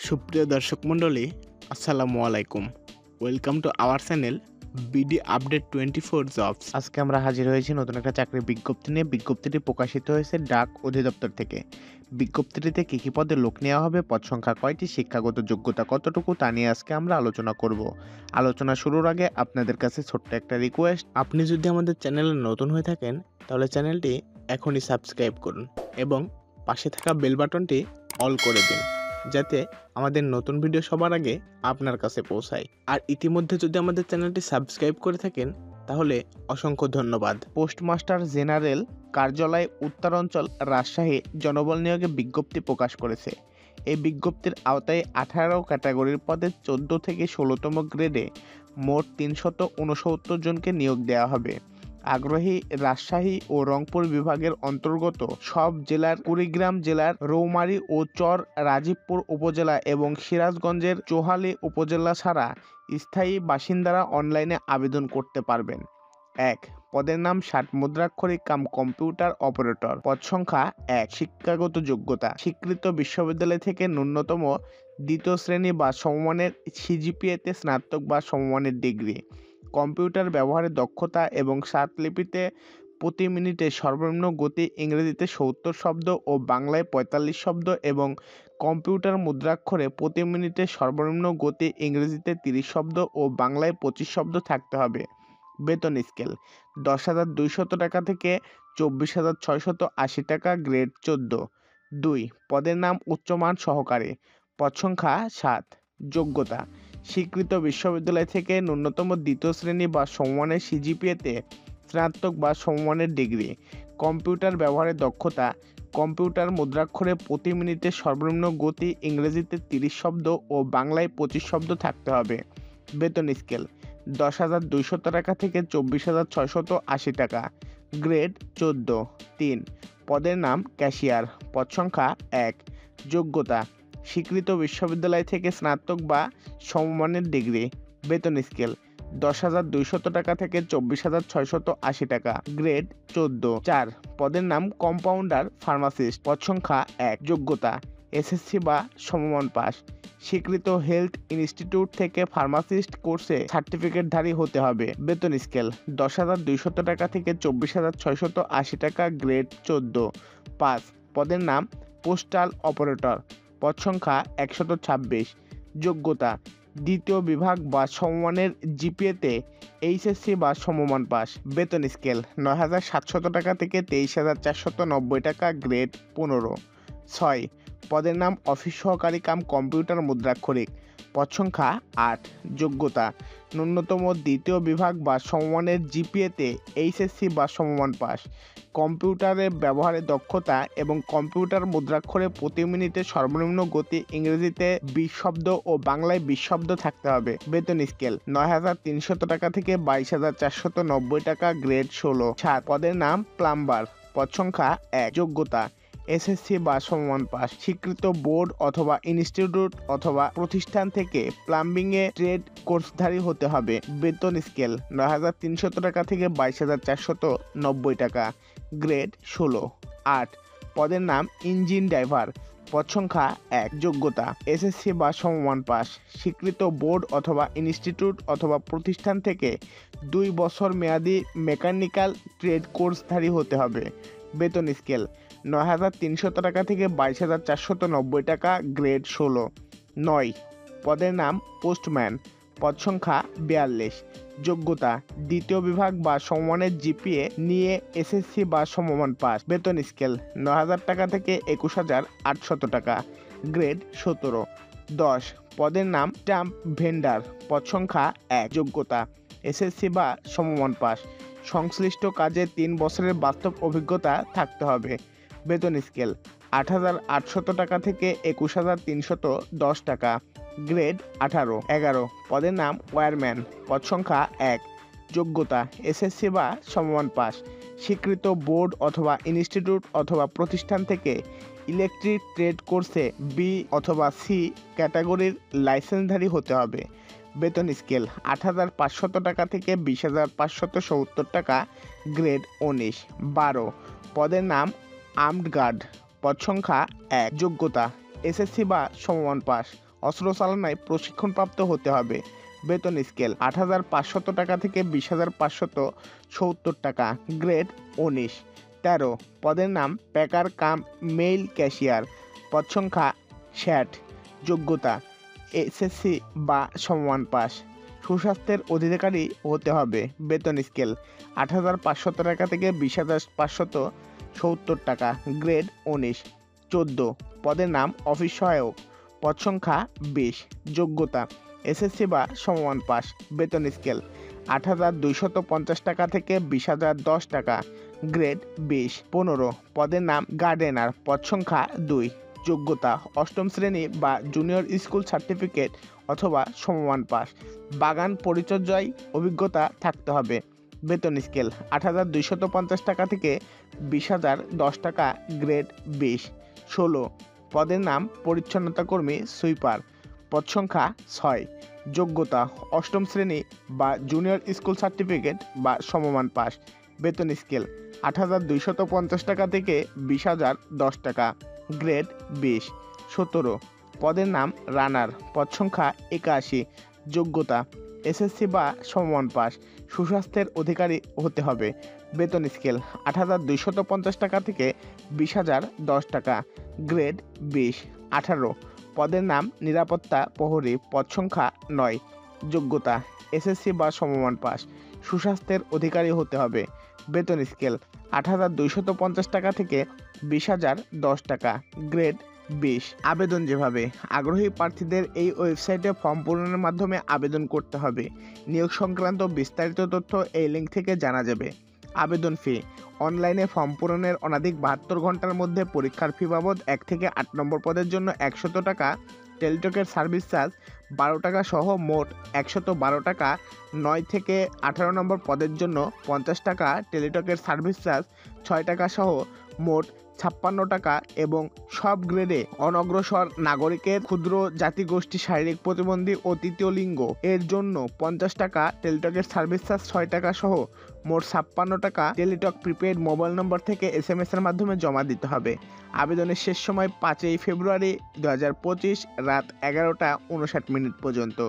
সুপ্রিয় দর্শক মণ্ডলী, আসসালামু আলাইকুম। Welcome to our channel BD update 24 jobs. আজকে আমরা হাজির হয়েছি নতুন একটা চাকরির বিজ্ঞপ্তি নিয়ে। বিজ্ঞপ্তিটি প্রকাশিত হয়েছে ডাক অধিদপ্তর থেকে। বিজ্ঞপ্তিটিতে কী কী পদে লোক নেওয়া হবে, পদ সংখ্যা কয়টি, শিক্ষাগত যোগ্যতা কতটুকু, তা নিয়ে আজকে আমরা আলোচনা করব। আলোচনা শুরুর আগে আপনাদের কাছে ছোট্ট একটা রিকোয়েস্ট, আপনি যদি আমাদের চ্যানেলে নতুন হয়ে থাকেন তাহলে চ্যানেলটি এখনই সাবস্ক্রাইব করুন এবং পাশে থাকা বেল বাটনটি অল করে দিন, যাতে আমাদের নতুন ভিডিও সবার আগে আপনার কাছে পৌঁছায়। আর ইতিমধ্যে যদি আমাদের চ্যানেলটি সাবস্ক্রাইব করে থাকেন তাহলে অসংখ্য ধন্যবাদ। পোস্টমাস্টার জেনারেল কার্যালয় উত্তরাঞ্চল রাজশাহী জনবল নিয়োগে বিজ্ঞপ্তি প্রকাশ করেছে। এই বিজ্ঞপ্তির আওতায় 18 ক্যাটাগরির পদে 14 থেকে 16তম গ্রেডে মোট 369 জনকে নিয়োগ দেওয়া হবে। আগ্রহী রাজশাহী ও রংপুর বিভাগের অন্তর্গত সব জেলার, কুড়িগ্রাম জেলার রৌমারী ও চর রাজীবপুর উপজেলা এবং সিরাজগঞ্জের চোহালী উপজেলা ছাড়া স্থায়ী বাসিন্দারা অনলাইনে আবেদন করতে পারবেন। 1. পদের নাম 60 মুদ্রাক্ষরিক কাম কম্পিউটার অপারেটর। পদ সংখ্যা 1। শিক্ষাগত যোগ্যতা: স্বীকৃত বিশ্ববিদ্যালয় থেকে ন্যূনতম দ্বিতীয় শ্রেণী বা সমমানের সিজিপিএতে স্নাতক বা সমমানের ডিগ্রি। কম্পিউটার ব্যবহারের দক্ষতা এবং লিপিতে প্রতি মিনিটে সর্বনিম্ন গতি ইংরেজিতে 70 শব্দ ও বাংলায় 45 শব্দ এবং কম্পিউটার মুদ্রাক্ষরে প্রতি মিনিটে সর্বনিম্ন গতি ইংরেজিতে 30 শব্দ ও বাংলায় 25 শব্দ থাকতে হবে। বেতন স্কেল: 10,200 টাকা থেকে 24,680 টাকা, গ্রেড 14। 2. পদের নাম উচ্চমান সহকারী। পদ সংখ্যা 7। যোগ্যতা: স্বীকৃত বিশ্ববিদ্যালয় থেকে ন্যূনতম দ্বিতীয় শ্রেণী বা সমমানের সিজিপিএতে স্নাতক বা সমমানের ডিগ্রি। কম্পিউটার ব্যবহারের দক্ষতা: কম্পিউটার মুদ্রাক্ষরে প্রতি মিনিটে সর্বনিম্ন গতি ইংরেজিতে 30 শব্দ ও বাংলায় 25 শব্দ থাকতে হবে। বেতন স্কেল: 10,200 টাকা থেকে 24,680 টাকা, গ্রেড 14। 3. পদের নাম ক্যাশিয়ার। পদ সংখ্যা 1। যোগ্যতা: স্বীকৃত বিশ্ববিদ্যালয় থেকে স্নাতক বা সমমানের ডিগ্রি। বেতন স্কেল: 10,200 টাকা থেকে 24,680 টাকা, গ্রেড 14। 4. পদের নাম কম্পাউন্ডার ফার্মাসিস্ট। পদ সংখ্যা 1। যোগ্যতা: এসএসসি বা সমমান পাস। স্বীকৃত হেলথ ইনস্টিটিউট থেকে ফার্মাসিস্ট কোর্সে সার্টিফিকেটধারী হতে হবে। বেতন স্কেল: 10,200 টাকা থেকে 24,680 টাকা, গ্রেড 14। 5. পদের নাম পোস্টাল অপারেটর। পদ সংখ্যা 126। যোগ্যতা: দ্বিতীয় বিভাগ বা সমমানের জিপিএতে এইচএসসি বা সমমান পাস। বেতন স্কেল: 9,700 টাকা থেকে 23,490 টাকা, গ্রেড 15। 6. পদের নাম অফিস সহকারী কাম কম্পিউটার মুদ্রাক্ষরিক। পদ সংখ্যা 8। যোগ্যতা: ন্যূনতম দ্বিতীয় বিভাগ বা সমমানের জিপিএতে এইচএসসি বা সমমান পাস। কম্পিউটারের ব্যবহারের দক্ষতা এবং কম্পিউটার মুদ্রাক্ষরে প্রতি মিনিটে সর্বনিম্ন গতি ইংরেজিতে 20 শব্দ ও বাংলায় 20 শব্দ থাকতে হবে। বেতন স্কেল: 9,300 টাকা থেকে 22,490 টাকা, গ্রেড 16। 7. পদের নাম প্লাম্বার। পদ সংখ্যা 1। যোগ্যতা: এসএসসি বা সমমান পাস। স্বীকৃত বোর্ড অথবা ইনস্টিটিউট অথবা প্রতিষ্ঠান থেকে প্লাম্বিংয়ে ট্রেড কোর্সধারী হতে হবে। বেতন স্কেল: 9,300 টাকা থেকে 22,490 টাকা, গ্রেড 16। 8. পদের নাম ইঞ্জিন ড্রাইভার। পদ সংখ্যা 1। যোগ্যতা: এসএসসি বা সমমান পাস। স্বীকৃত বোর্ড অথবা ইনস্টিটিউট অথবা প্রতিষ্ঠান থেকে 2 বছর মেয়াদী মেকানিক্যাল ট্রেড কোর্সধারী হতে হবে। বেতন স্কেল: 9,300 টাকা থেকে 22,490 টাকা, গ্রেড 16। 9. পদের নাম পোস্টম্যান। পদ সংখ্যা 42। যোগ্যতা: দ্বিতীয় বিভাগ বা সমমানের জিপিএ নিয়ে এসএসসি বা সমমান পাস। বেতন স্কেল: 9,000 টাকা থেকে 21,800 টাকা, গ্রেড 17। 10. পদের নাম স্ট্যাম্প ভেন্ডার। পদ সংখ্যা 1। যোগ্যতা: এসএসসি বা সমমান পাস। সংশ্লিষ্ট কাজে 3 বছরের বাস্তব অভিজ্ঞতা থাকতে হবে। বেতন স্কেল: 8,800 টাকা থেকে 21,310 টাকা, গ্রেড 18। 11. পদের নাম ওয়্যারম্যান। পদ সংখ্যা 1। যোগ্যতা: এসএসসি বা সমমান পাস। স্বীকৃত বোর্ড অথবা ইনস্টিটিউট অথবা প্রতিষ্ঠান থেকে ইলেকট্রিক ট্রেড কোর্সে বি অথবা সি ক্যাটাগরির লাইসেন্সধারী হতে হবে। বেতন স্কেল: 8,500 টাকা থেকে 20,570 টাকা, গ্রেড 19। 12. পদের নাম আর্মড গার্ড। পদ সংখ্যা 1। যোগ্যতা: এসএসসি বা সমমান পাস। অস্ত্র চালনায় প্রশিক্ষণপ্রাপ্ত হতে হবে। বেতন স্কেল ৮,৫০০ টাকা থেকে ২০,৫৭০ টাকা, গ্রেড ১৯। ১৩ পদের নাম প্যাকার কাম মেইল ক্যাশিয়ার, পদ সংখ্যা ৬০, যোগ্যতা এসএসসি বা সমমান পাস, সুস্বাস্থ্যের অধিকারী হতে হবে। বেতন স্কেল ৮,৫০০ টাকা থেকে ২০,৫৭০ টাকা, গ্রেড ১৯। ১৪ পদের নাম অফিস সহায়ক, পদ সংখ্যা ২০, যোগ্যতা এসএসসি বা সমমান পাস। বেতন স্কেল ৮,২৫০ টাকা থেকে ২০,০১০ টাকা, গ্রেড ২০। ১৫ পদের নাম গার্ডেনার, পদ সংখ্যা ২, যোগ্যতা অষ্টম শ্রেণী বা জুনিয়র স্কুল সার্টিফিকেট অথবা সমমান পাস। বাগান পরিচর্যায় অভিজ্ঞতা থাকতে হবে। বেতন স্কেল ৮,২৫০ টাকা থেকে ২০,০১০ টাকা, গ্রেড ২০। ১৬ পদের নাম পরিচ্ছন্নতা কর্মী সুইপার, পদ সংখ্যা ৬, যোগ্যতা অষ্টম শ্রেণী বা জুনিয়র স্কুল সার্টিফিকেট বা সমমান পাস। বেতন স্কেল ৮,২৫০ টাকা থেকে ২০,০১০ টাকা, গ্রেড ২০। ১৭ পদের নাম রানার, পদ সংখ্যা ৮১, যোগ্যতা এসএসসি বা সমমান পাস, সুস্বাস্থ্যের অধিকারী হতে হবে। বেতন স্কেল ৮,২৫০ টাকা থেকে ২০,০১০ টাকা, গ্রেড ২০। ১৮ পদের নাম নিরাপত্তা প্রহরী, পদ সংখ্যা ৯, যোগ্যতা এসএসসি বা সমমান পাস, সুস্বাস্থ্যের অধিকারী হতে হবে। বেতন স্কেল ৮,২৫০ টাকা থেকে ২০,০১০ টাকা, গ্রেড ২০। আবেদন যেভাবে আগ্রহী প্রার্থীদের এই ওয়েবসাইটে ফর্ম পূরণের মাধ্যমে আবেদন করতে হবে। নিয়োগ সংক্রান্ত বিস্তারিত তথ্য এই লিঙ্ক থেকে জানা যাবে। আবেদন ফি অনলাইনে ফর্ম পূরণের অনধিক ৭২ ঘন্টার মধ্যে পরীক্ষার ফি বাবদ ১ থেকে ৮ নম্বর পদের জন্য ১০০ টাকা, টেলিটকের সার্ভিস চার্জ ১২ টাকা সহ মোট ১১২ টাকা, ৯ থেকে ১৮ নম্বর পদের জন্য ৫০ টাকা, টেলিটকের সার্ভিস চার্জ ৬ টাকা সহ মোট ৫৬ টাকা এবং সব গ্রেডে অনগ্রসর নাগরিকের, ক্ষুদ্র জাতিগোষ্ঠী, শারীরিক প্রতিবন্ধী ও তৃতীয় লিঙ্গ এর জন্য ৫০ টাকা, টেলিটকের সার্ভিস চার্জ ৬ টাকা সহ মোট ৫৬ টাকা টেলিটক প্রিপেড মোবাইল নম্বর থেকে SMS এর মাধ্যমে জমা দিতে হবে। আবেদনের শেষ সময় ৫ই ফেব্রুয়ারি ২০২৫ রাত ১১টা ৫৯ পর্যন্ত।